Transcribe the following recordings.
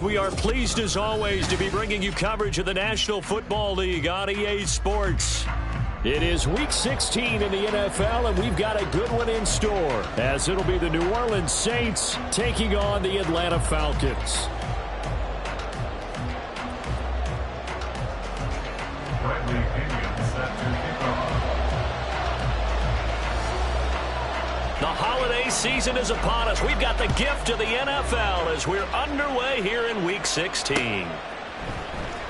We are pleased as always to be bringing you coverage of the National Football League on EA Sports. It is Week 16 in the NFL, and we've got a good one in store, as it'll be the New Orleans Saints taking on the Atlanta Falcons. The holiday season is upon us. We've got the gift of the NFL as we're underway here in Week 16.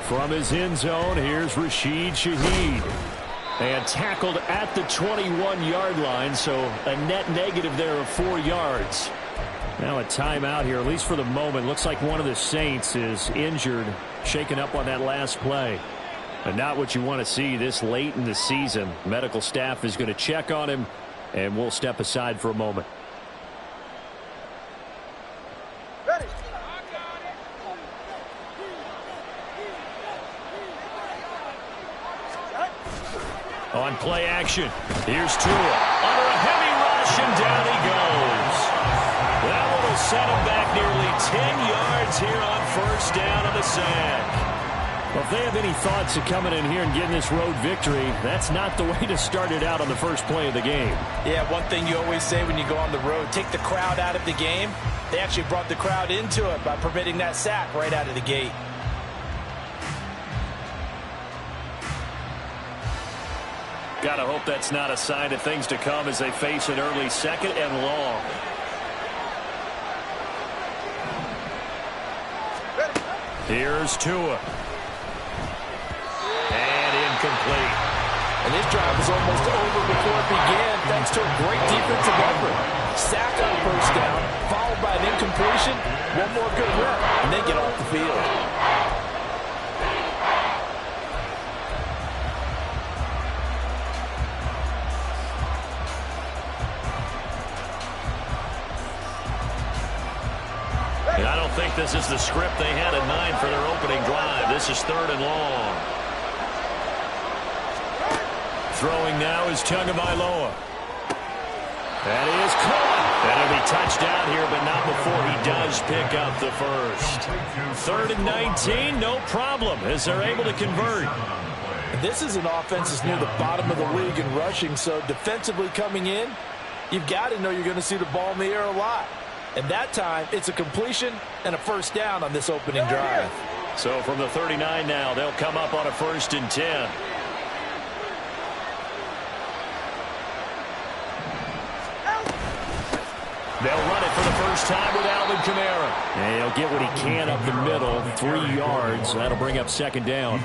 From his end zone, here's Rashid Shaheed. And tackled at the 21-yard line, so a net negative there of 4 yards. Now a timeout here, at least for the moment. Looks like one of the Saints is injured, shaken up on that last play. And not what you want to see this late in the season. Medical staff is going to check on him, and we'll step aside for a moment. Ready. On play action, here's Tua. Under a heavy rush, and down he goes. That one will set him back nearly 10 yards here on first down on the sack. Well, if they have any thoughts of coming in here and getting this road victory, that's not the way to start it out on the first play of the game. Yeah, one thing you always say when you go on the road, take the crowd out of the game. They actually brought the crowd into it by permitting that sack right out of the gate. Gotta hope that's not a sign of things to come as they face an early second and long. Here's Tua. And incomplete. And this drive was almost over before it began thanks to a great defensive effort. Sack on first down, followed by an incompletion, one more good rep, and then get off the field. And I don't think this is the script they had in mind for their opening drive. This is 3rd and long. Throwing now is Tagovailoa. That is caught. That'll be touchdown here, but not before he does pick up the first. 3rd and 19, no problem, as they're able to convert. This is an offense that's near the bottom of the league in rushing, so defensively coming in, you've got to know you're going to see the ball in the air a lot. And that time, it's a completion and a first down on this opening drive. So from the 39 now, they'll come up on a 1st and 10. They'll run it for the first time with Alvin Kamara. And he'll get what he can up the middle, 3 yards. That'll bring up 2nd down.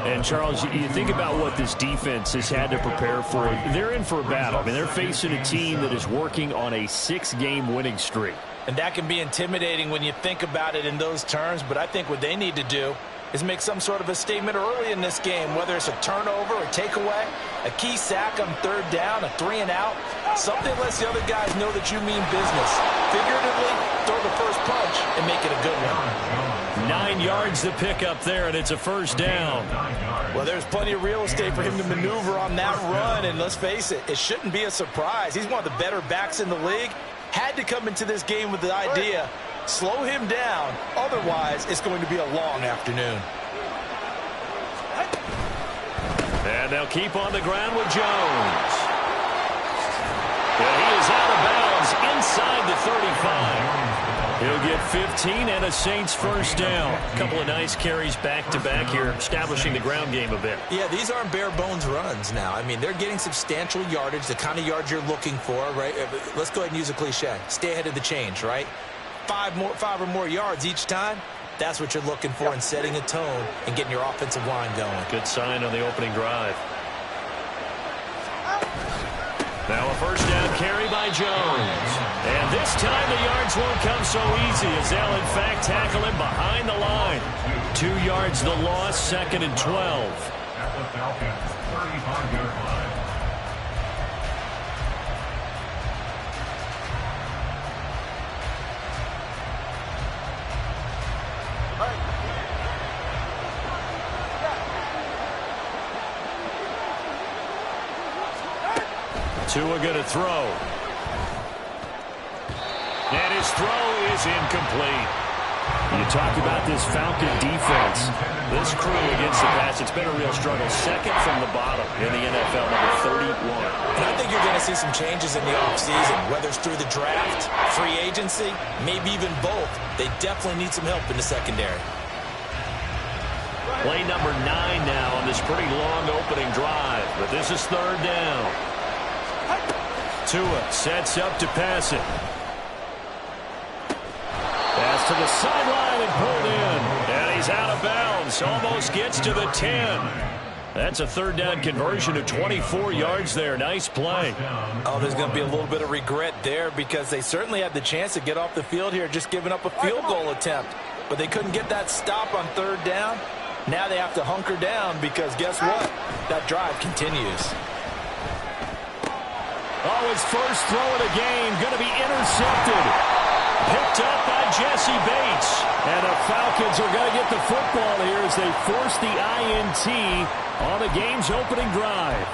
And, Charles, you think about what this defense has had to prepare for. They're in for a battle. I mean, they're facing a team that is working on a 6-game winning streak. And that can be intimidating when you think about it in those terms, but I think what they need to do is make some sort of a statement early in this game, whether it's a turnover, a takeaway, a key sack on 3rd down, a 3-and-out, something lets the other guys know that you mean business. Figuratively, throw the first punch and make it a good one. 9 yards to pick up there, and it's a 1st down. Well, there's plenty of real estate for him to maneuver on that run, and let's face it, it shouldn't be a surprise. He's one of the better backs in the league. Had to come into this game with the idea, slow him down, otherwise it's going to be a long afternoon. And they'll keep on the ground with Jones. And he is out of bounds inside the 35. He'll get 15 and a Saints 1st down. A couple of nice carries back-to-back here, establishing the ground game a bit. Yeah, these aren't bare-bones runs now. I mean, they're getting substantial yardage, the kind of yards you're looking for, right? Let's go ahead and use a cliche. Stay ahead of the change, right? 5 or more yards each time. That's what you're looking for in setting a tone and getting your offensive line going. Good sign on the opening drive. Now a 1st down carry by Jones. And this time the yards won't come so easy as they'll in fact tackle him behind the line. 2 yards the loss, 2nd and 12. At the Falcons' 35-yard line. Tua going to throw. And his throw is incomplete. You talked about this Falcon defense. This crew against the pass, it's been a real struggle. Second from the bottom in the NFL, number 31. And I think you're going to see some changes in the offseason, whether it's through the draft, free agency, maybe even both. They definitely need some help in the secondary. Play number 9 now on this pretty long opening drive, but this is third down. Tua sets up to pass it. Pass to the sideline and pulled in. And he's out of bounds. Almost gets to the 10. That's a third down conversion of 24 yards there. Nice play. Oh, there's going to be a little bit of regret there because they certainly had the chance to get off the field here, just giving up a field goal attempt. But they couldn't get that stop on third down. Now they have to hunker down because guess what? That drive continues. Oh, his first throw of the game going to be intercepted. Picked up by Jesse Bates. And the Falcons are going to get the football here as they force the INT on the game's opening drive.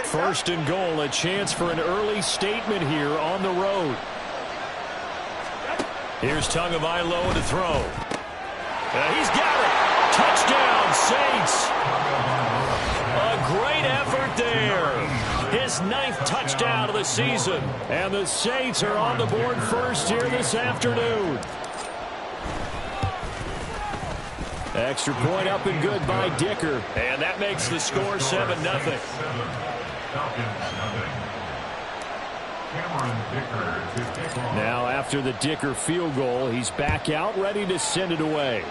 First and goal, a chance for an early statement here on the road. Here's Tagovailoa to throw. He's got it. Touchdown, Saints. A great effort there. His 9th touchdown of the season. And the Saints are on the board first here this afternoon. Extra point up and good by Dicker. And that makes the score 7-0. Now after the Dicker field goal, he's back out ready to send it away.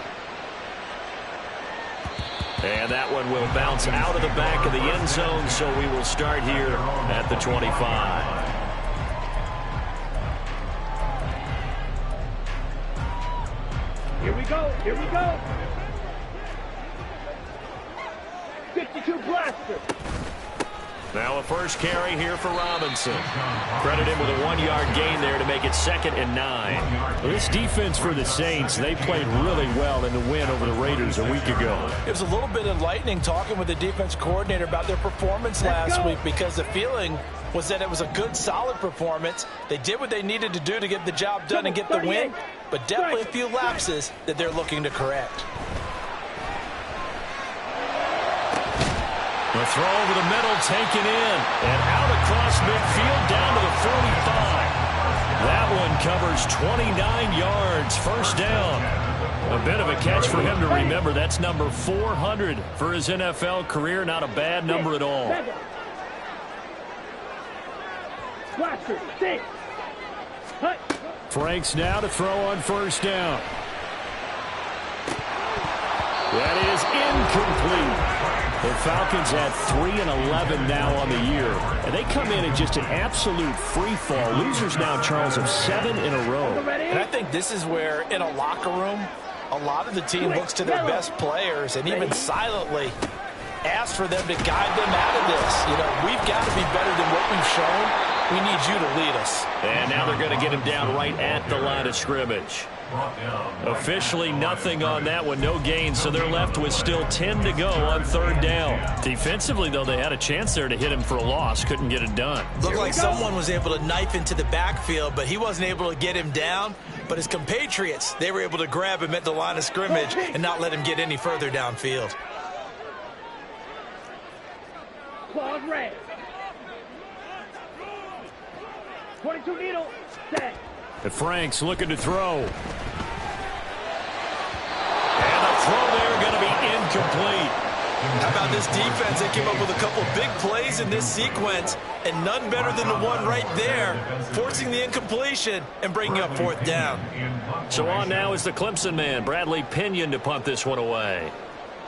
And that one will bounce out of the back of the end zone, so we will start here at the 25. Here we go, here we go. 52 blaster. Now a first carry here for Robinson. Credit him with a 1-yard gain there to make it 2nd and 9. This defense for the Saints, they played really well in the win over the Raiders a week ago. It was a little bit enlightening talking with the defense coordinator about their performance last week because the feeling was that it was a good, solid performance. They did what they needed to do to get the job done and get the win, but definitely a few lapses that they're looking to correct. The throw over the middle taken in and out across midfield down to the 45. That one covers 29 yards, first down. A bit of a catch for him to remember. That's number 400 for his NFL career. Not a bad number at all. Franks now to throw on first down. That is incomplete. The Falcons had 3-11 now on the year, and they come in just an absolute free fall. Losers now, Charles, of 7 in a row. And I think this is where, in a locker room, a lot of the team looks to their best players and even silently asks for them to guide them out of this. You know, we've got to be better than what we've shown. We need you to lead us. And now they're going to get him down right at the line of scrimmage. Officially nothing on that one, no gain, so they're left with still 10 to go on third down. Defensively, though, they had a chance there to hit him for a loss, couldn't get it done. Looked like someone was able to knife into the backfield, but he wasn't able to get him down. But his compatriots, they were able to grab him at the line of scrimmage and not let him get any further downfield. Claws red. 22 needle. Set. And Franks looking to throw. And the throw there going to be incomplete. How about this defense? They came up with a couple big plays in this sequence, and none better than the one right there, forcing the incompletion and bringing up fourth down. So on now is the Clemson man, Bradley Pinion, to punt this one away.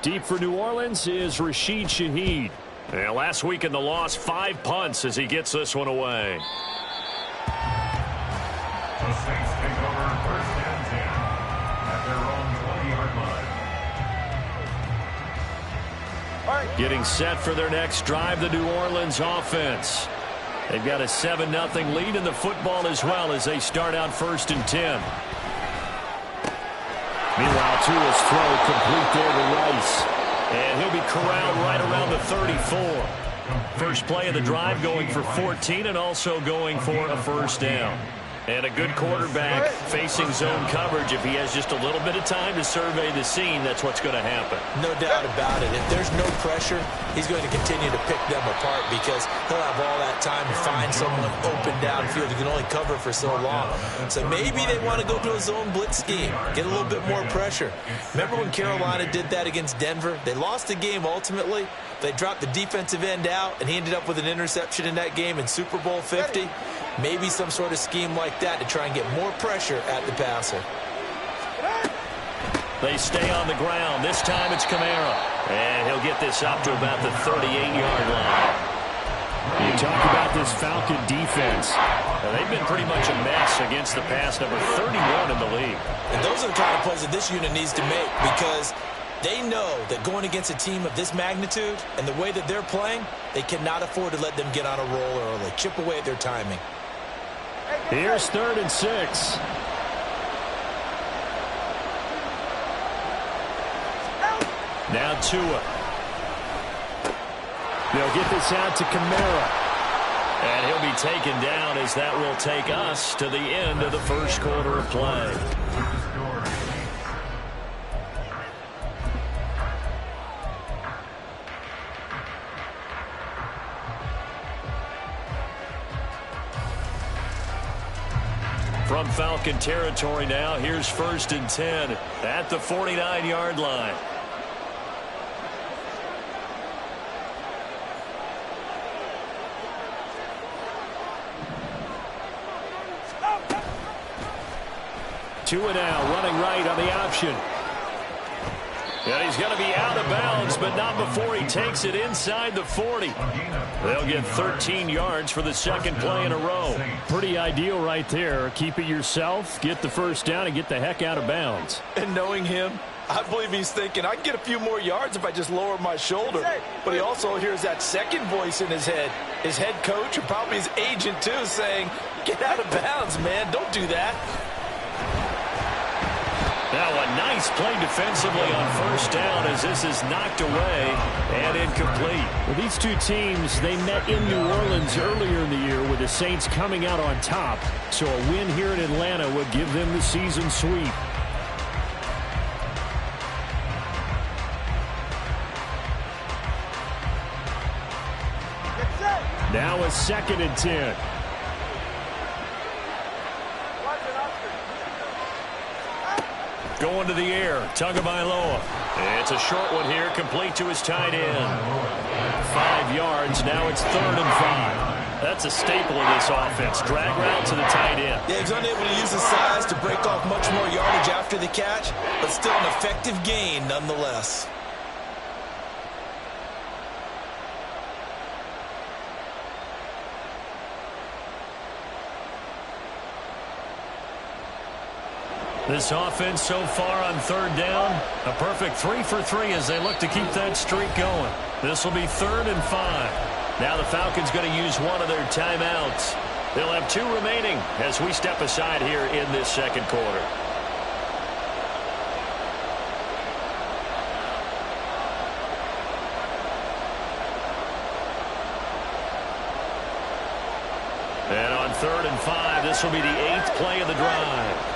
Deep for New Orleans is Rashid Shaheed. And last week in the loss, 5 punts as he gets this one away. The Saints take over 1st and 10 at their own 20-yard line. Getting set for their next drive, the New Orleans offense. They've got a 7-0 lead in the football as well as they start out 1st and 10. Meanwhile, Tua's throw complete there to Rice. And he'll be corralled right around the 34. First play of the drive going for 14 and also going for a first down. And a good quarterback facing zone coverage. If he has just a little bit of time to survey the scene, that's what's going to happen. No doubt about it. If there's no pressure, he's going to continue to pick them apart because he'll have all that time to find someone open downfield. He can only cover for so long. So maybe they want to go to a zone blitz scheme, get a little bit more pressure. Remember when Carolina did that against Denver? They lost the game ultimately. They dropped the defensive end out, and he ended up with an interception in that game in Super Bowl 50. Maybe some sort of scheme like that to try and get more pressure at the passer. They stay on the ground. This time it's Kamara. And he'll get this up to about the 38-yard line. You talk about this Falcon defense. They've been pretty much a mess against the pass, number 31 in the league. And those are the kind of plays that this unit needs to make because they know that going against a team of this magnitude and the way that they're playing, they cannot afford to let them get on a roll early, chip away at their timing. Here's 3rd and 6. Now Tua. They'll get this out to Kamara. And he'll be taken down as that will take us to the end of the first quarter of play. From Falcon territory now, here's 1st and 10 at the 49-yard line. Tua now running right on the option. And he's going to be out of bounds, but not before he takes it inside the 40. They'll get 13 yards for the second play in a row. Pretty ideal right there. Keep it yourself, get the first down, and get the heck out of bounds. And knowing him, I believe he's thinking, I can get a few more yards if I just lower my shoulder. But he also hears that second voice in his head. His head coach, and probably his agent too, saying, get out of bounds, man. Don't do that. Now a nice play defensively on first down as this is knocked away and incomplete. Well, these two teams, they met in New Orleans earlier in the year with the Saints coming out on top. So a win here in Atlanta would give them the season sweep. Now a 2nd and 10. Going to the air, Tagovailoa. It's a short one here, complete to his tight end. 5 yards, now it's 3rd and 5. That's a staple of this offense. Drag route to the tight end. Yeah, he's unable to use his size to break off much more yardage after the catch, but still an effective gain nonetheless. This offense so far on 3rd down, a perfect 3 for 3 as they look to keep that streak going. This will be 3rd and 5. Now the Falcons going to use one of their timeouts. They'll have 2 remaining as we step aside here in this second quarter. And on 3rd and 5, this will be the 8th play of the drive.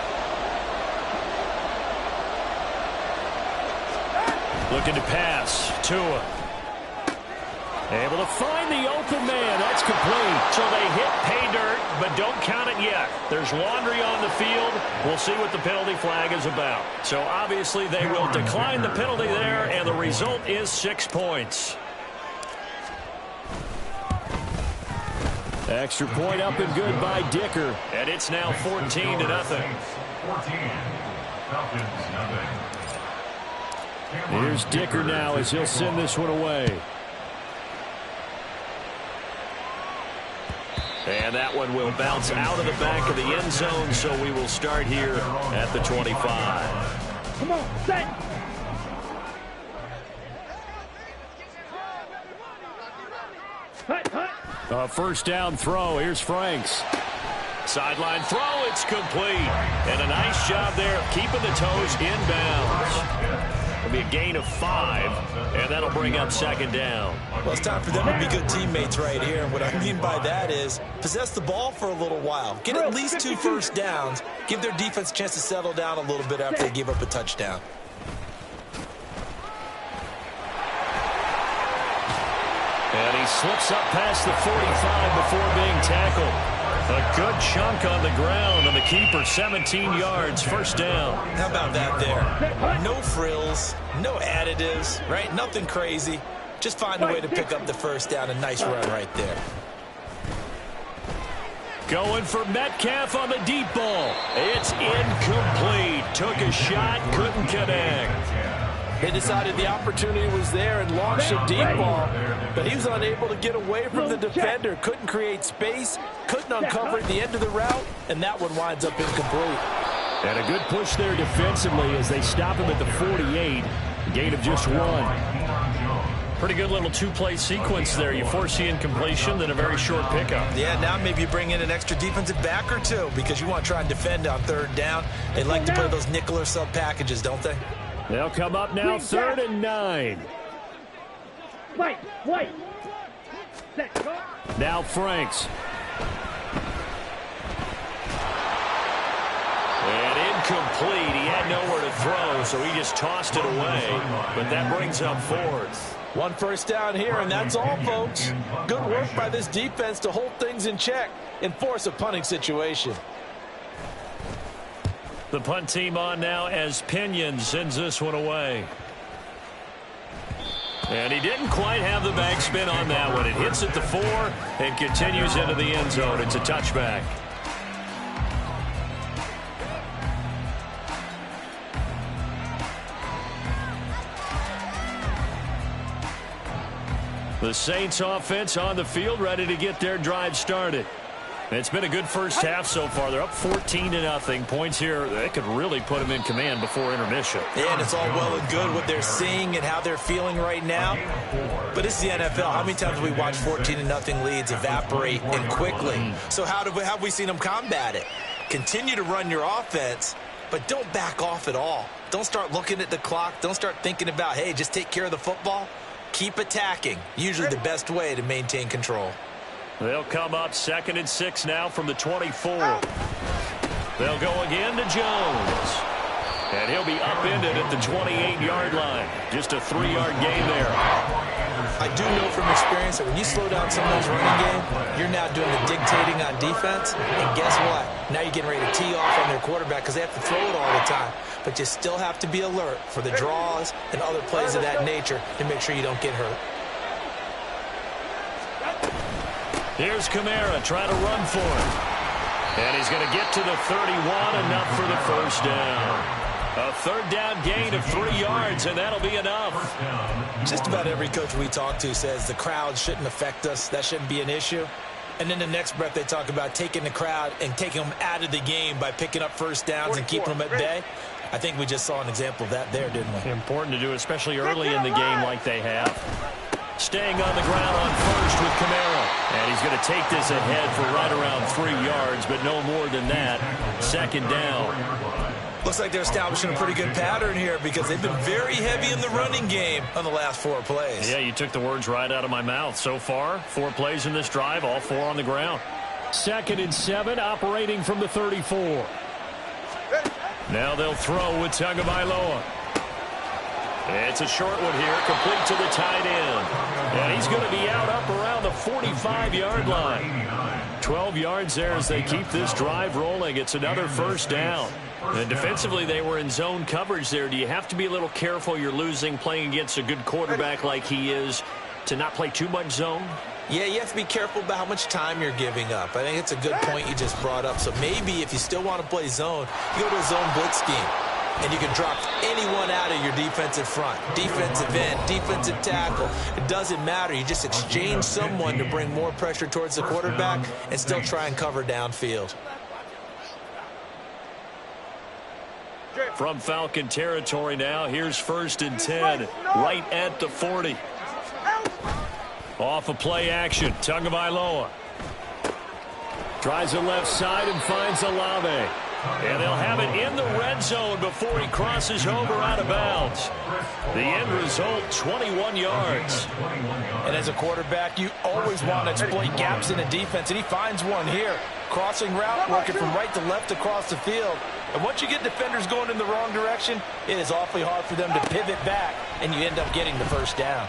Looking to pass. Tua. Able to find the open man. That's complete. So they hit pay dirt, but don't count it yet. There's laundry on the field. We'll see what the penalty flag is about. So obviously they will decline the penalty there, and the result is 6 points. Extra point up and good by Dicker. And it's now 14-0. 14. Falcons, nothing. Here's Dicker now as he'll send this one away. And that one will bounce out of the back of the end zone, so we will start here at the 25. Come on, set. Hut, hut. A first down throw. Here's Franks. Sideline throw, it's complete. And a nice job there keeping the toes inbounds. It'll be a gain of 5, and that'll bring up second down. Well, it's time for them to be good teammates right here. And what I mean by that is possess the ball for a little while. Get at least 2 first downs. Give their defense a chance to settle down a little bit after they give up a touchdown. And he slips up past the 45 before being tackled. A good chunk on the ground, and the keeper 17 yards, first down. How about that there? No frills, no additives, right? Nothing crazy. Just find a way to pick up the first down. A nice run right there. Going for Metcalf on the deep ball. It's incomplete. Took a shot, couldn't connect. They decided the opportunity was there and launched a deep ball, but he was unable to get away from the defender. Couldn't create space, couldn't uncover at the end of the route, and that one winds up incomplete. And a good push there defensively as they stop him at the 48. Gain of just 1. Pretty good little 2-play sequence there. You force the incompletion, then a very short pickup. Yeah, now maybe you bring in an extra defensive back or 2 because you want to try and defend on 3rd down. They like to play those nickel or sub packages, don't they? They'll come up now, 3rd and 9. Wait. Set, go. Now Franks. And incomplete. He had nowhere to throw, so he just tossed it away. But that brings up 4th. 1 first down here, and that's all, folks. Good work by this defense to hold things in check and force a punting situation. The punt team on now as Pinion sends this one away. And he didn't quite have the backspin on that one. It hits at the 4 and continues into the end zone. It's a touchback. The Saints offense on the field, ready to get their drive started. It's been a good first half so far. They're up 14-0. Points here, they could really put them in command before intermission. Yeah, and it's all well and good what they're seeing and how they're feeling right now. But it's the NFL. How many times have we watched 14-0 leads evaporate and quickly? So how have we seen them combat it? Continue to run your offense, but don't back off at all. Don't start looking at the clock. Don't start thinking about, hey, just take care of the football. Keep attacking. Usually the best way to maintain control. They'll come up 2nd and 6 now from the 24. They'll go again to Jones. And he'll be upended at the 28-yard line. Just a 3-yard gain there. I do know from experience that when you slow down someone's running game, you're now doing the dictating on defense. And guess what? Now you're getting ready to tee off on their quarterback because they have to throw it all the time. But you still have to be alert for the draws and other plays of that nature to make sure you don't get hurt. Here's Kamara trying to run for it. And he's going to get to the 31, enough for the first down. A 3rd down gain of 3 yards, and that'll be enough. Just about every coach we talk to says the crowd shouldn't affect us. That shouldn't be an issue. And then the next breath they talk about taking the crowd and taking them out of the game by picking up first downs and keeping them at bay. I think we just saw an example of that there, didn't we? Important to do, especially early in the game like they have. Staying on the ground on first with Kamara. And he's going to take this ahead for right around 3 yards, but no more than that. 2nd down. Looks like they're establishing a pretty good pattern here because they've been very heavy in the running game on the last 4 plays. Yeah, you took the words right out of my mouth. So far, 4 plays in this drive, all 4 on the ground. 2nd and 7, operating from the 34. Now they'll throw with Tagovailoa. It's a short one here, complete to the tight end. And he's going to be out up around the 45-yard line. 12 yards there as they keep this drive rolling. It's another first down. And defensively, they were in zone coverage there. Do you have to be a little careful? You're losing playing against a good quarterback like he is to not play too much zone? Yeah, you have to be careful about how much time you're giving up. I think it's a good point you just brought up. So maybe if you still want to play zone, you go to a zone blitz scheme. And you can drop anyone out of your defensive front. Defensive end, defensive tackle. It doesn't matter. You just exchange someone to bring more pressure towards the quarterback and still try and cover downfield. From Falcon territory now, here's 1st and 10, right at the 40. Off of play action, Tagovailoa. Tries the left side and finds Olave. And they'll have it in the red zone before he crosses over out of bounds. The end result, 21 yards. And as a quarterback, you always want to exploit gaps in the defense, and he finds one here. Crossing route, working from right to left across the field. And once you get defenders going in the wrong direction, it is awfully hard for them to pivot back, and you end up getting the first down.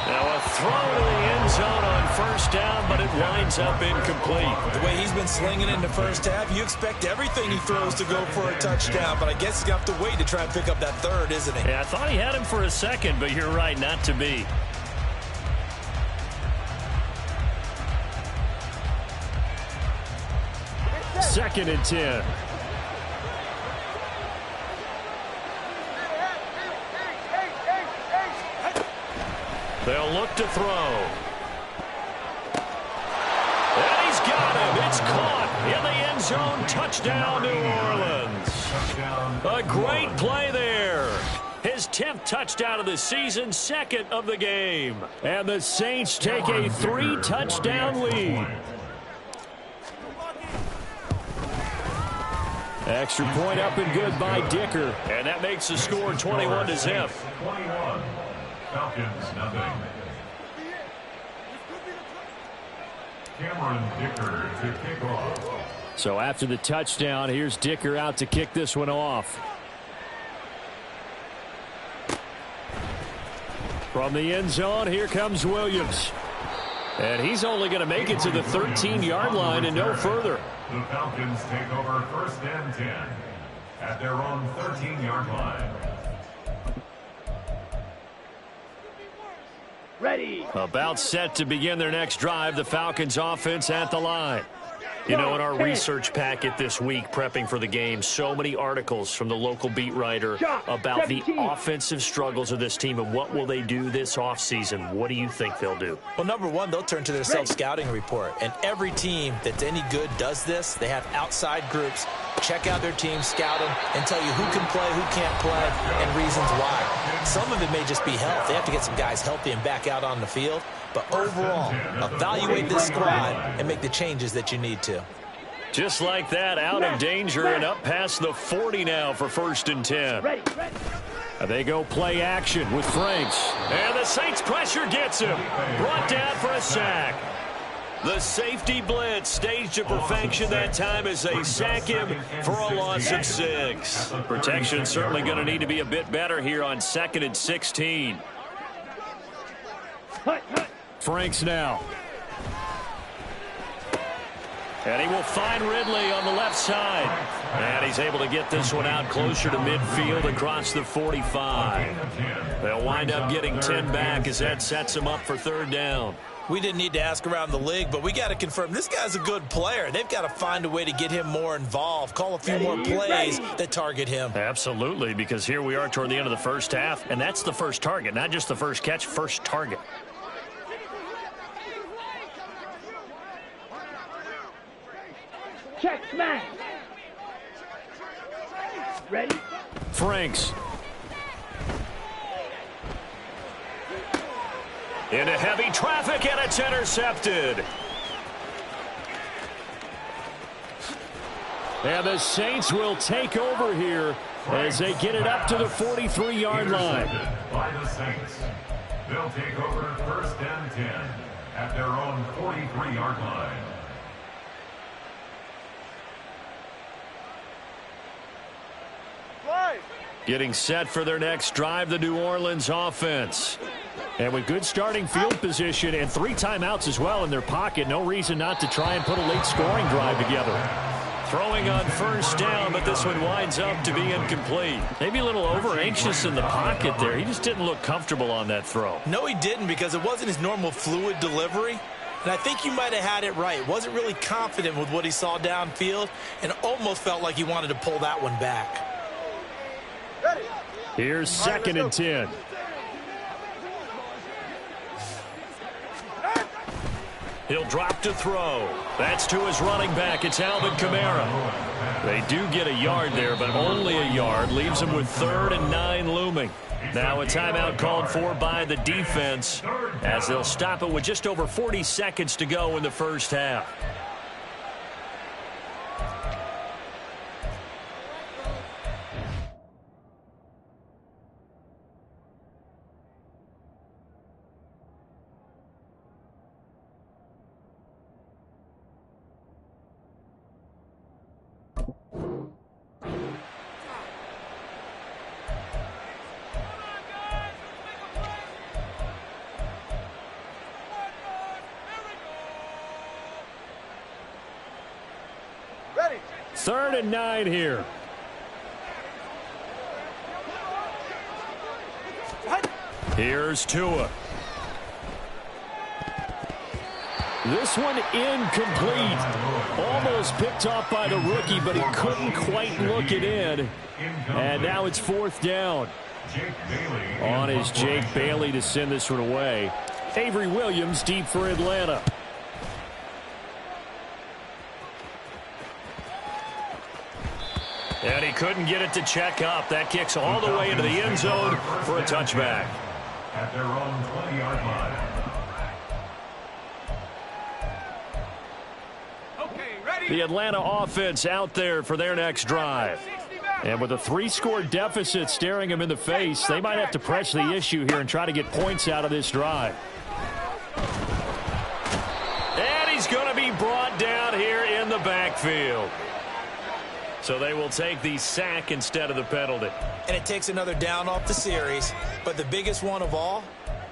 Now a throw to the end zone on first down, but it winds up incomplete. The way he's been slinging in the first half, you expect everything he throws to go for a touchdown, but I guess he's going to have to wait to try and pick up that third, isn't he? Yeah, I thought he had him for a second, but you're right, not to be. Second and 10. They'll look to throw. And he's got him. It's caught in the end zone. Touchdown, New Orleans. A great play there. His 10th touchdown of the season, second of the game. And the Saints take a 3-touchdown lead. Extra point up and good by Dicker. And that makes the score 21-0. 21. Falcons, nothing. Cameron Dicker to kick off. So after the touchdown, here's Dicker out to kick this one off. From the end zone, here comes Williams. And he's only going to make it to the 13-yard line and no further. The Falcons take over first and 10 at their own 13-yard line. Ready. About set to begin their next drive, the Falcons offense at the line. You know, in our research packet this week, prepping for the game, so many articles from the local beat writer about the offensive struggles of this team and what will they do this offseason. What do you think they'll do? Well, number one, they'll turn to their self-scouting report. And every team that's any good does this. They have outside groups check out their team, scout them, and tell you who can play, who can't play, and reasons why. Some of it may just be health. They have to get some guys healthy and back out on the field. But overall, evaluate this squad and make the changes that you need to. Just like that, out of danger and up past the 40 now for first and 10. They go play action with Franks. And the Saints pressure gets him. Brought down for a sack. The safety blitz staged to perfection that time as they sack him for a loss of 6. Protection certainly going to need to be a bit better here on 2nd and 16. Franks now. And he will find Ridley on the left side. And he's able to get this one out closer to midfield across the 45. They'll wind up getting 10 back as that sets him up for third down. We didn't need to ask around the league, but we got to confirm this guy's a good player. They've got to find a way to get him more involved, call a few more plays that target him. Absolutely, because here we are toward the end of the first half, and that's the first target, not just the first catch, first target. Check smash. Ready? Franks. Into heavy traffic, and it's intercepted. And the Saints will take over here as they get it up to the 43-yard line. By the Saints. They'll take over first and 10 at their own 43-yard line. Getting set for their next drive, the New Orleans offense. And with good starting field position and 3 timeouts as well in their pocket, no reason not to try and put a late scoring drive together. Throwing on first down, but this one winds up to be incomplete. Maybe a little over-anxious in the pocket there. He just didn't look comfortable on that throw. No, he didn't, because it wasn't his normal fluid delivery. And I think you might have had it right. Wasn't really confident with what he saw downfield and almost felt like he wanted to pull that one back. Here's 2nd and 10. He'll drop to throw. That's to his running back. It's Alvin Kamara. They do get a yard there, but only a yard. Leaves him with 3rd and 9 looming. Now a timeout called for by the defense as they'll stop it with just over 40 seconds to go in the first half. 3rd and 9 here. Here's Tua. This one incomplete. Almost picked off by the rookie, but he couldn't quite look it in. And now it's 4th down. On is Jake Bailey to send this one away. Avery Williams deep for Atlanta. And he couldn't get it to check up. That kicks all the way into the end zone for a touchback. At their own 20-yard line. The Atlanta offense out there for their next drive. And with a 3-score deficit staring them in the face, they might have to press the issue here and try to get points out of this drive. And he's going to be brought down here in the backfield. So they will take the sack instead of the penalty. And it takes another down off the series. But the biggest one of all,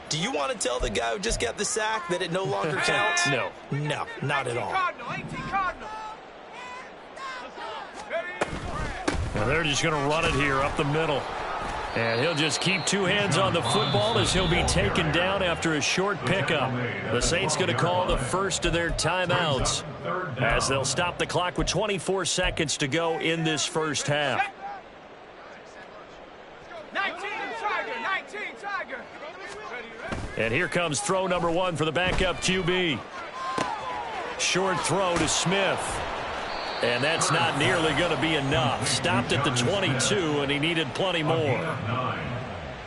do you want to tell the guy who just got the sack that it no longer counts? No. No, not at all. Now they're just going to run it here up the middle. And he'll just keep 2 hands on the football as he'll be taken down after a short pickup. The Saints going to call the first of their timeouts as they'll stop the clock with 24 seconds to go in this first half. 19 Tiger. And here comes throw number 1 for the backup QB. Short throw to Smith. And that's not nearly going to be enough. Stopped at the 22, and he needed plenty more.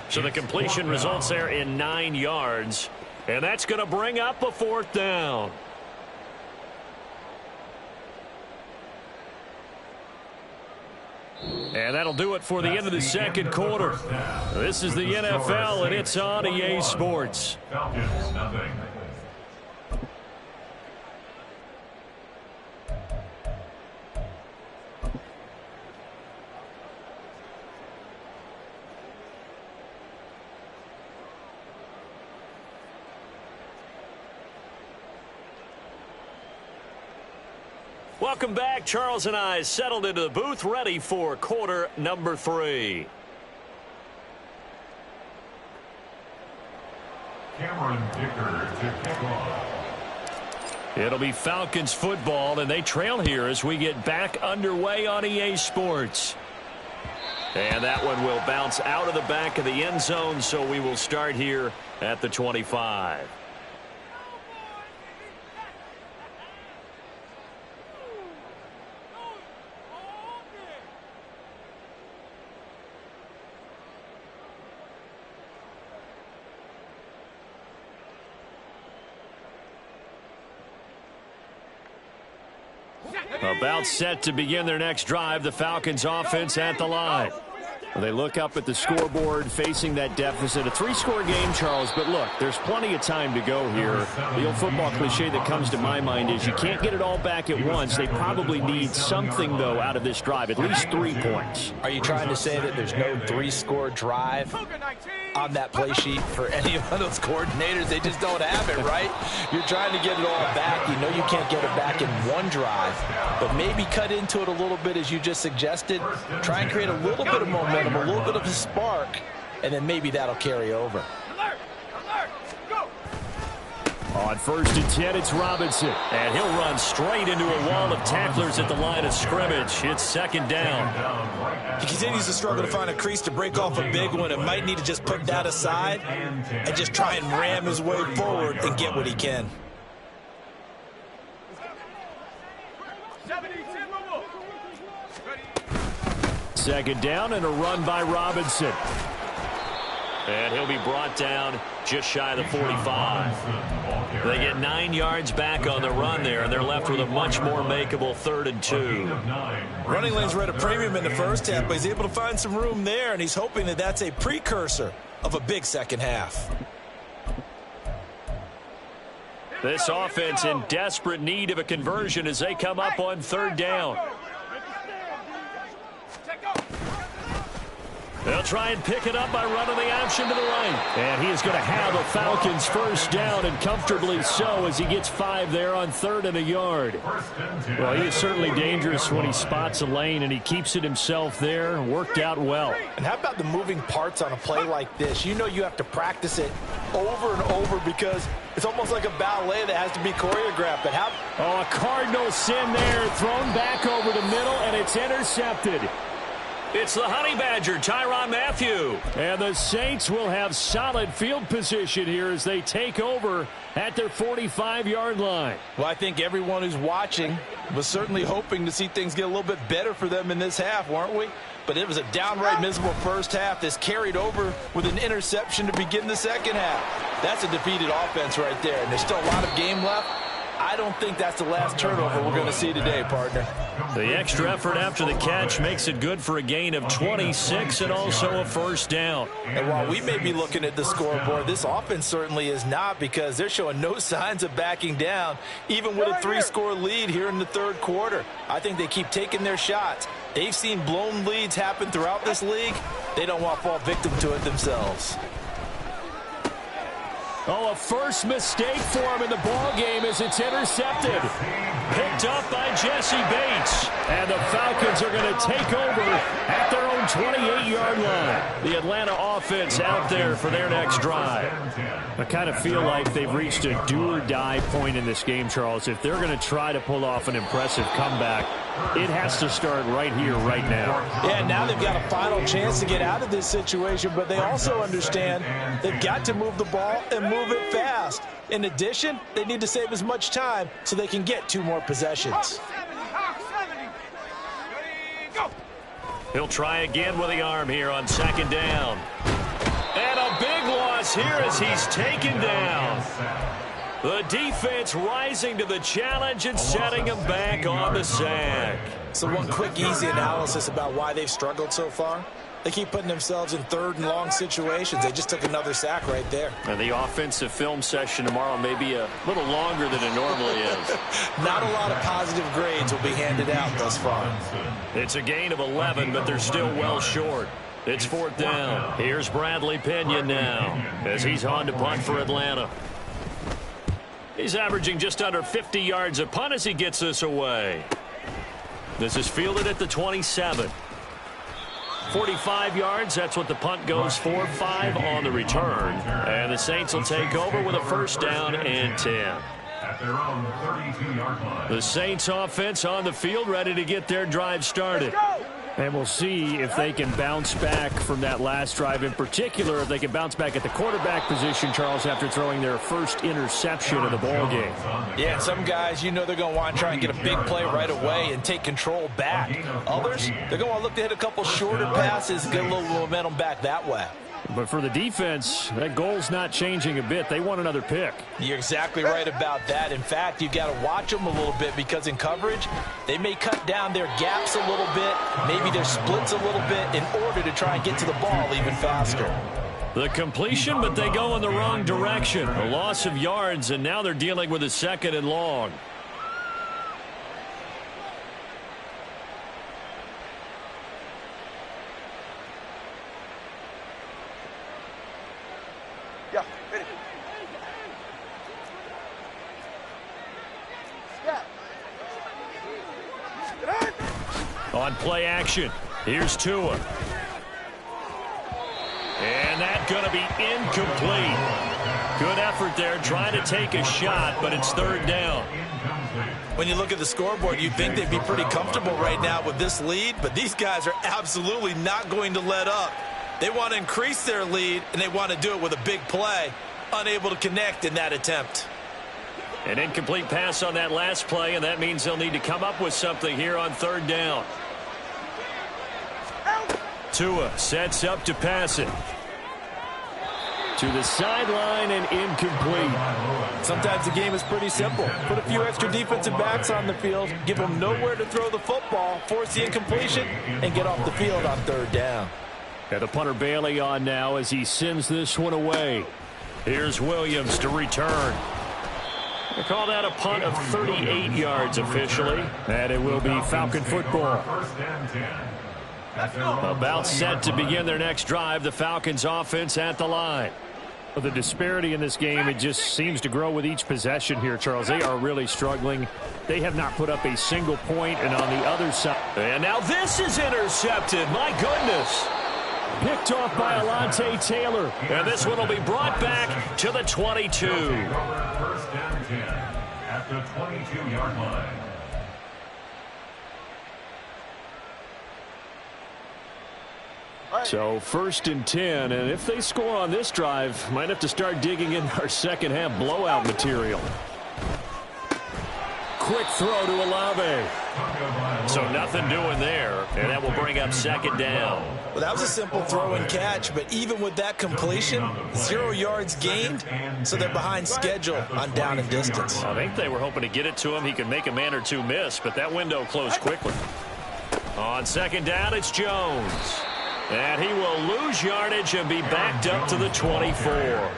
So the completion results there in 9 yards. And that's going to bring up a 4th down. And that'll do it for the end of the second quarter. This is the NFL, and it's on EA Sports. Falcons, nothing. Welcome back. Charles and I settled into the booth, ready for quarter number 3. Cameron Dicker to kick off. It'll be Falcons football, and they trail here as we get back underway on EA Sports. And that one will bounce out of the back of the end zone, so we will start here at the 25. About set to begin their next drive, the Falcons offense at the line. They look up at the scoreboard facing that deficit. A 3-score game, Charles, but look, there's plenty of time to go here. The old football cliche that comes to my mind is you can't get it all back at once. They probably need something, though, out of this drive, at least 3 points. Are you trying to say that there's no 3-score drive on that play sheet for any of those coordinators? They just don't have it, right? You're trying to get it all back. You know you can't get it back in one drive, but maybe cut into it a little bit as you just suggested. Try and create a little bit of momentum, a little bit of a spark, and then maybe that'll carry over. On 1st and 10, it's Robinson. And he'll run straight into a wall of tacklers at the line of scrimmage. It's 2nd down. He continues to struggle to find a crease to break off a big one and might need to just put that aside and just try and ram his way forward and get what he can. Second down and a run by Robinson. And he'll be brought down just shy of the 45. They get 9 yards back on the run there, and they're left with a much more makeable 3rd and 2. Running lanes were at a premium in the first half, but he's able to find some room there, and he's hoping that that's a precursor of a big second half. This offense in desperate need of a conversion as they come up on 3rd down. They'll try and pick it up by running the option to the right. And he is going to have a Falcons first down, and comfortably so, as he gets 5 there on 3rd and a yard. Well, he is certainly dangerous when he spots a lane, and he keeps it himself there. Worked out well. And how about the moving parts on a play like this? You know you have to practice it over and over because it's almost like a ballet that has to be choreographed. But a Cardinal sin there, thrown back over the middle, and it's intercepted. It's the Honey Badger, Tyrann Mathieu. And the Saints will have solid field position here as they take over at their 45-yard line. Well, I think everyone who's watching was certainly hoping to see things get a little bit better for them in this half, weren't we? But it was a downright miserable first half. This carried over with an interception to begin the second half. That's a defeated offense right there, and there's still a lot of game left. I don't think that's the last turnover we're going to see today, partner. The extra effort after the catch makes it good for a gain of 26 and also a first down. And while we may be looking at the scoreboard, this offense certainly is not, because they're showing no signs of backing down, even with a 3-score lead here in the third quarter. I think they keep taking their shots. They've seen blown leads happen throughout this league. They don't want to fall victim to it themselves. A first mistake for him in the ball game as it's intercepted. Picked up by Jesse Bates. And the Falcons are going to take over at their own 28-yard line. The Atlanta offense out there for their next drive. I kind of feel like they've reached a do-or-die point in this game, Charles. If they're going to try to pull off an impressive comeback, it has to start right here, right now. Yeah, now they've got a final chance to get out of this situation, but they also understand they've got to move the ball and move it fast. In addition, they need to save as much time so they can get 2 more possessions. He'll try again with the arm here on 2nd down. And a big loss here as he's taken down. The defense rising to the challenge and setting him back on the sack. So one quick, easy analysis about why they've struggled so far. They keep putting themselves in 3rd and long situations. They just took another sack right there. And the offensive film session tomorrow may be a little longer than it normally is. Not a lot of positive grades will be handed out thus far. It's a gain of 11, but they're still well short. It's 4th down. Here's Bradley Pinion now as he's on to punt for Atlanta. He's averaging just under 50 yards a punt as he gets this away. This is fielded at the 27. 45 yards, that's what the punt goes for. 5 on the return. And the Saints will take over with a first down and 10. At their own 32-yard line. The Saints offense on the field, ready to get their drive started. And we'll see if they can bounce back from that last drive. In particular, if they can bounce back at the quarterback position, Charles, after throwing their first interception of the ball game. Yeah, some guys, you know they're going to want to try and get a big play right away and take control back. Others, they're going to want to look to hit a couple shorter passes, get a little momentum back that way. But for the defense, that goal's not changing a bit. They want another pick. You're exactly right about that. In fact, you've got to watch them a little bit, because in coverage, they may cut down their gaps a little bit, maybe their splits a little bit, in order to try and get to the ball even faster. The completion, but they go in the wrong direction. A loss of yards, and now they're dealing with a 2nd and long. On play action, here's Tua. And that's going to be incomplete. Good effort there, trying to take a shot, but it's 3rd down. When you look at the scoreboard, you'd think they'd be pretty comfortable right now with this lead, but these guys are absolutely not going to let up. They want to increase their lead, and they want to do it with a big play. Unable to connect in that attempt. An incomplete pass on that last play, and that means they'll need to come up with something here on 3rd down. Tua sets up to pass it. To the sideline and incomplete. Sometimes the game is pretty simple. Put a few extra defensive backs on the field, give them nowhere to throw the football, force the incompletion, and get off the field on 3rd down. And the punter Bailey on now as he sends this one away. Here's Williams to return. They call that a punt of 38 yards officially. And it will be Falcon football. About set to begin their next drive. The Falcons offense at the line. The disparity in this game, it just seems to grow with each possession here, Charles. They are really struggling. They have not put up a single point, and on the other side. And now this is intercepted. My goodness. Picked off by Alontae Taylor. And this one will be brought back to the 22. First and 10 at the 22-yard line. So first and 10, and if they score on this drive, might have to start digging in our second half blowout material. Quick throw to Olave. So nothing doing there, and that will bring up second down. Well, that was a simple throw and catch, but even with that completion, 0 yards gained, so they're behind schedule on down and distance. I think they were hoping to get it to him. He could make a man or two miss, but that window closed quickly. On second down, it's Jones. And he will lose yardage and be backed up to the 24.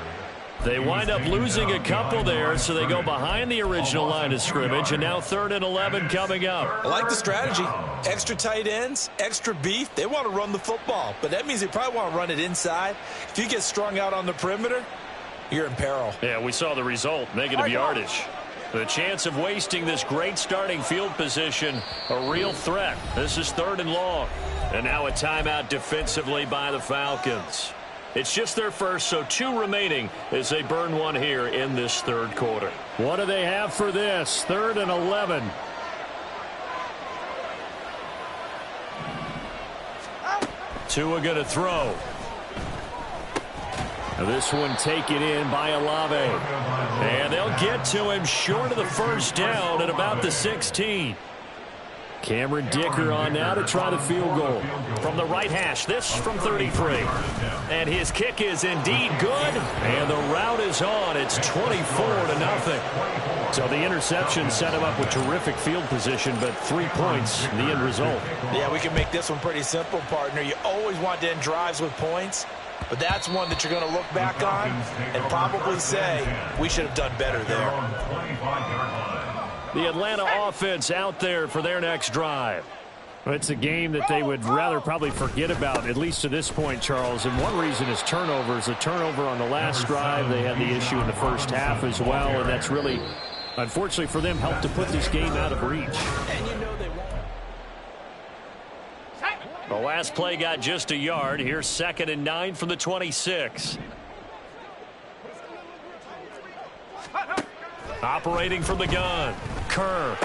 They wind up losing a couple there, so they go behind the original line of scrimmage, and now 3rd and 11 coming up. I like the strategy. Extra tight ends, extra beef. They want to run the football, but that means they probably want to run it inside. If you get strung out on the perimeter, you're in peril. Yeah, we saw the result, negative yardage. The chance of wasting this great starting field position, a real threat. This is 3rd and long. And now a timeout defensively by the Falcons. It's just their first, so 2 remaining as they burn one here in this 3rd quarter. What do they have for this? 3rd and 11. Tua going to throw. This one taken in by Olave. And they'll get to him short of the first down at about the 16. Cameron Dicker on now to try the field goal. From the right hash, this from 33. And his kick is indeed good. And the route is on. It's 24-0. So the interception set him up with terrific field position, but 3 points, the end result. Yeah, we can make this one pretty simple, partner. You always want to end drives with points, but that's one that you're going to look back on and probably say, we should have done better there. The Atlanta offense out there for their next drive. It's a game that they would rather probably forget about, at least to this point, Charles. And one reason is turnovers. A turnover on the last drive. They had the issue in the first half as well, and that's really, unfortunately for them, helped to put this game out of reach. And you know they won't. The last play got just a yard. Here's 2nd and 9 from the 26. Operating from the gun, Kerr.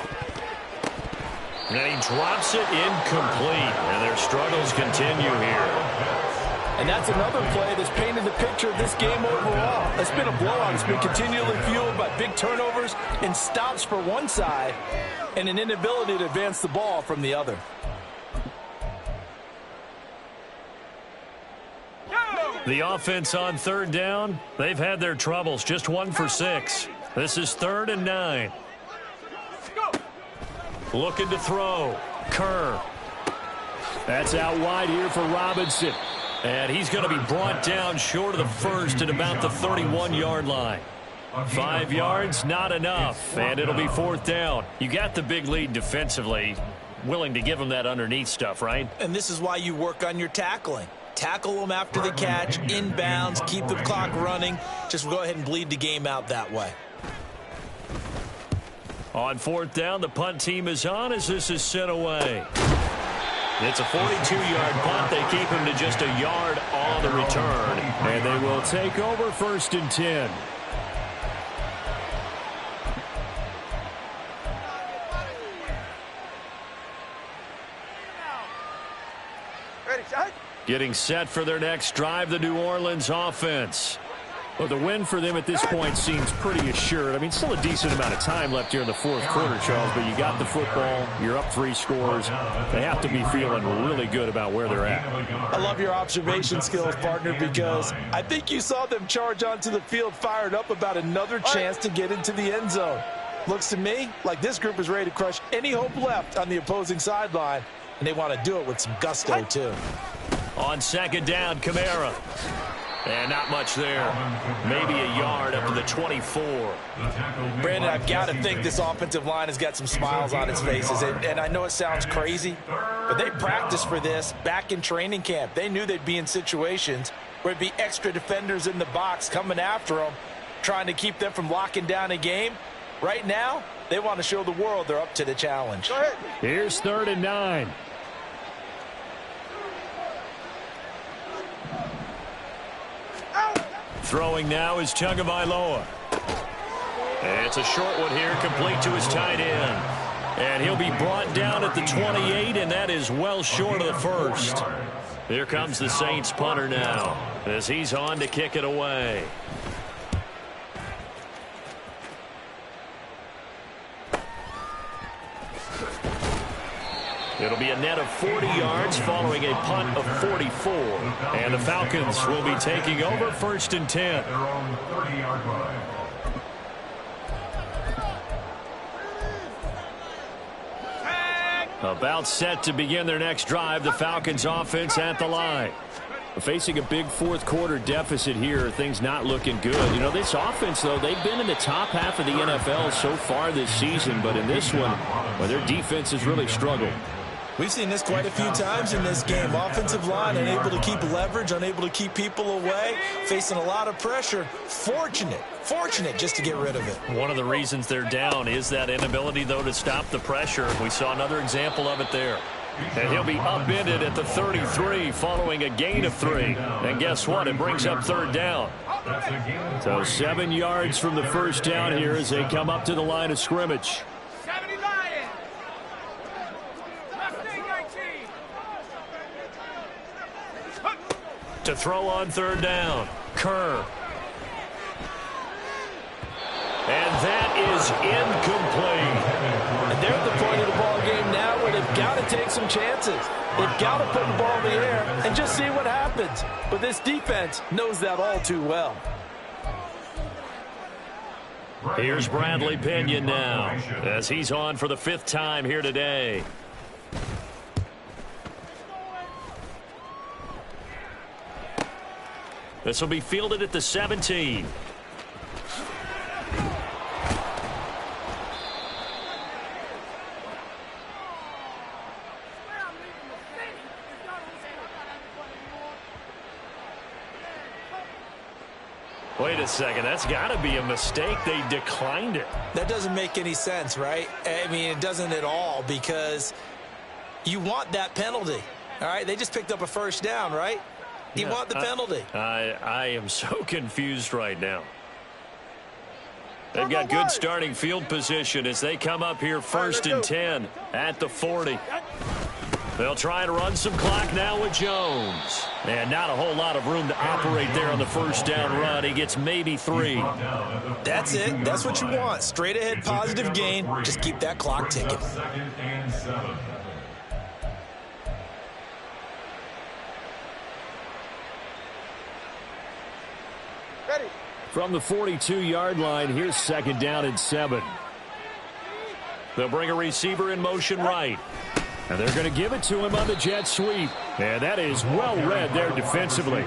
And he drops it incomplete. And their struggles continue here. And that's another play that's painted the picture of this game overall. It's been a blowout. It's been continually fueled by big turnovers and stops for one side and an inability to advance the ball from the other. The offense on 3rd down, they've had their troubles. Just 1 for 6. This is 3rd and 9. Looking to throw. Kerr. That's out wide here for Robinson. And he's going to be brought down short of the first at about the 31-yard line. 5 yards, not enough. And it'll be 4th down. You got the big lead defensively. Willing to give them that underneath stuff, right? And this is why you work on your tackling. Tackle them after the catch, inbounds, keep the clock running. Just go ahead and bleed the game out that way. On 4th down, the punt team is on as this is sent away. It's a 42-yard punt. They keep him to just a yard on the return. And they will take over 1st and 10. Ready, shot. Getting set for their next drive, the New Orleans offense. Well, the win for them at this point seems pretty assured. I mean, still a decent amount of time left here in the 4th quarter, Charles, but you got the football, you're up 3 scores. They have to be feeling really good about where they're at. I love your observation skills, partner, because I think you saw them charge onto the field fired up about another chance to get into the end zone. Looks to me like this group is ready to crush any hope left on the opposing sideline, and they want to do it with some gusto, too. On 2nd down, Kamara. And not much there. Maybe a yard up to the 24. Brandon, I've got to think this offensive line has got some smiles on its faces. And I know it sounds crazy, but they practiced for this back in training camp. They knew they'd be in situations where it'd be extra defenders in the box coming after them, trying to keep them from locking down a game. Right now, they want to show the world they're up to the challenge. Here's 3rd and 9. Throwing now is Tagovailoa. And it's a short one here, complete to his tight end. And he'll be brought down at the 28, and that is well short of the first. Here comes the Saints punter now, as he's on to kick it away. It'll be a net of 40 yards following a punt of 44. And the Falcons will be taking over 1st and 10. About set to begin their next drive, the Falcons offense at the line. Facing a big 4th quarter deficit here, things not looking good. You know, this offense, though, they've been in the top half of the NFL so far this season, but in this one, well, their defense has really struggled. We've seen this quite a few times in this game. Offensive line unable to keep leverage, unable to keep people away, facing a lot of pressure. Fortunate just to get rid of it. One of the reasons they're down is that inability, though, to stop the pressure. We saw another example of it there. And he'll be upended at the 33 following a gain of 3. And guess what? It brings up 3rd down. So 7 yards from the first down here as they come up to the line of scrimmage. To throw on 3rd down, Kerr. And that is incomplete. And they're at the point of the ball game now where they've got to take some chances. They've got to put the ball in the air and just see what happens. But this defense knows that all too well. Here's Bradley Pinion now as he's on for the 5th time here today. This will be fielded at the 17. Wait a second, that's got to be a mistake. They declined it. That doesn't make any sense, right? I mean, it doesn't at all, because you want that penalty. All right, they just picked up a 1st down, right? You want the penalty. I am so confused right now. They've got good starting field position as they come up here 1st and 10 at the 40. They'll try and run some clock now with Jones. And not a whole lot of room to operate there on the 1st down run. He gets maybe 3. That's it. That's what you want. Straight ahead positive gain. Just keep that clock ticking. 2nd and 7. From the 42-yard line, here's 2nd down and 7. They'll bring a receiver in motion right. And they're going to give it to him on the jet sweep. And that is well read there defensively.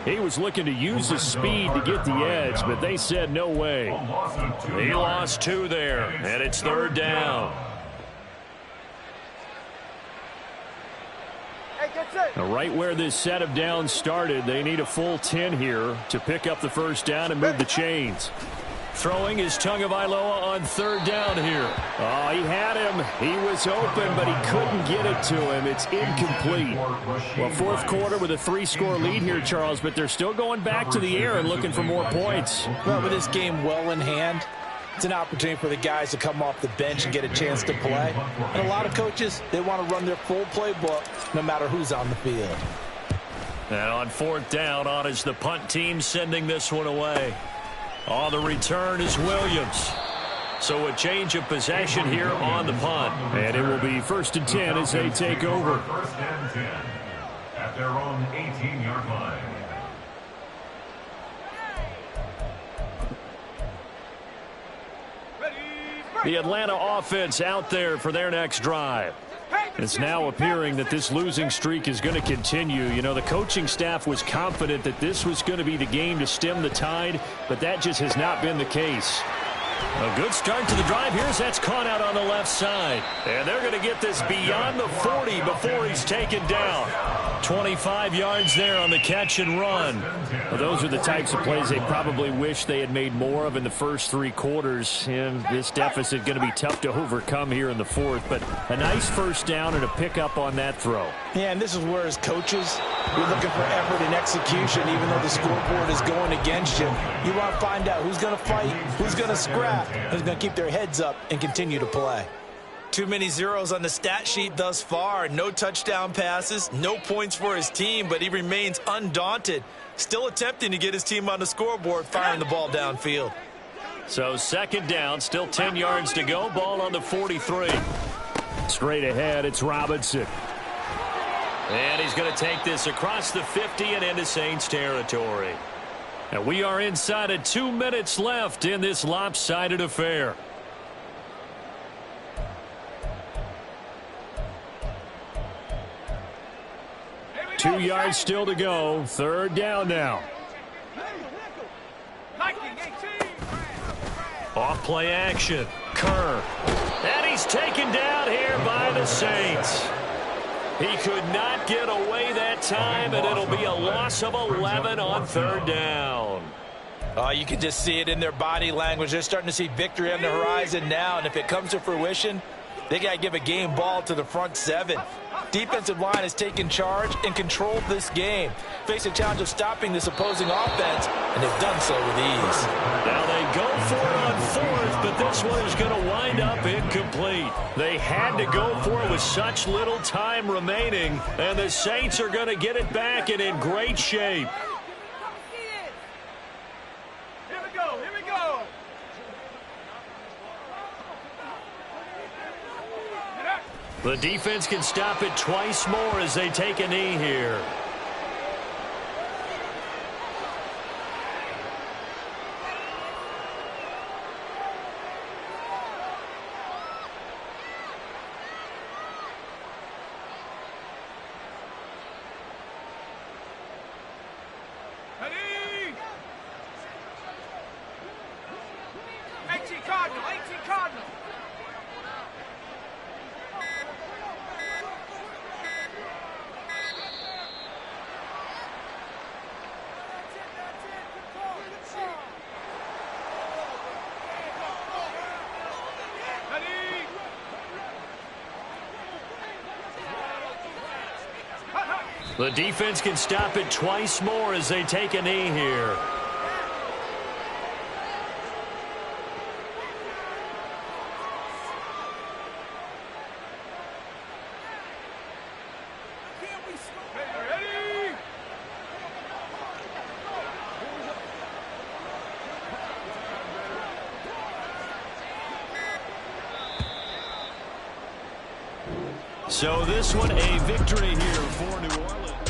He was looking to use his speed to get the edge, but they said no way. He lost 2 there, and it's 3rd down. Right where this set of downs started, they need a full 10 here to pick up the 1st down and move the chains. Throwing is Tagovailoa on 3rd down here. Oh, he had him. He was open, but he couldn't get it to him. It's incomplete. Well, 4th quarter with a 3-score lead here, Charles, but they're still going back to the air and looking for more points. Well, with this game well in hand, it's an opportunity for the guys to come off the bench and get a chance to play. And a lot of coaches, they want to run their full playbook no matter who's on the field. And on 4th down, on is the punt team sending this one away. On the return is Williams. So a change of possession here on the punt. And it will be 1st and 10 as they take over. 1st and 10 at their own 18-yard line. The Atlanta offense out there for their next drive. It's now appearing that this losing streak is going to continue. You know, the coaching staff was confident that this was going to be the game to stem the tide, but that just has not been the case. A good start to the drive. That's caught out on the left side. And they're going to get this beyond the 40 before he's taken down. 25 yards there on the catch and run. Well, those are the types of plays they probably wish they had made more of in the first 3 quarters. And this deficit going to be tough to overcome here in the 4th. But a nice first down and a pickup on that throw. Yeah, and this is where as coaches, you're looking for effort and execution, even though the scoreboard is going against you. You want to find out who's going to fight, who's going to scrap, who's going to keep their heads up and continue to play. Too many zeros on the stat sheet thus far. No touchdown passes, no points for his team, but he remains undaunted. Still attempting to get his team on the scoreboard, firing the ball downfield. So 2nd down, still 10 yards to go. Ball on the 43. Straight ahead, it's Robinson. And he's going to take this across the 50 and into Saints territory. And we are inside of 2 minutes left in this lopsided affair. Two yards still to go. 3rd down now. Off play action. Kerr. And he's taken down here by the Saints. He could not get away that time, and it'll be a loss of 11 on 3rd down. Oh, you can just see it in their body language. They're starting to see victory on the horizon now, and if it comes to fruition, they got to give a game ball to the front 7. Defensive line has taken charge and controlled this game. Face a challenge of stopping this opposing offense, and they've done so with ease. Now they go for it on 4th, but this one is going to wind up incomplete. They had to go for it with such little time remaining, and the Saints are going to get it back and in great shape. Here we go. Here we go. The defense can stop it twice more as they take a knee here. Ready? 18 Cardinal. 18 Cardinal. The defense can stop it twice more as they take a knee here. Ready? So this one a victory here for New Orleans.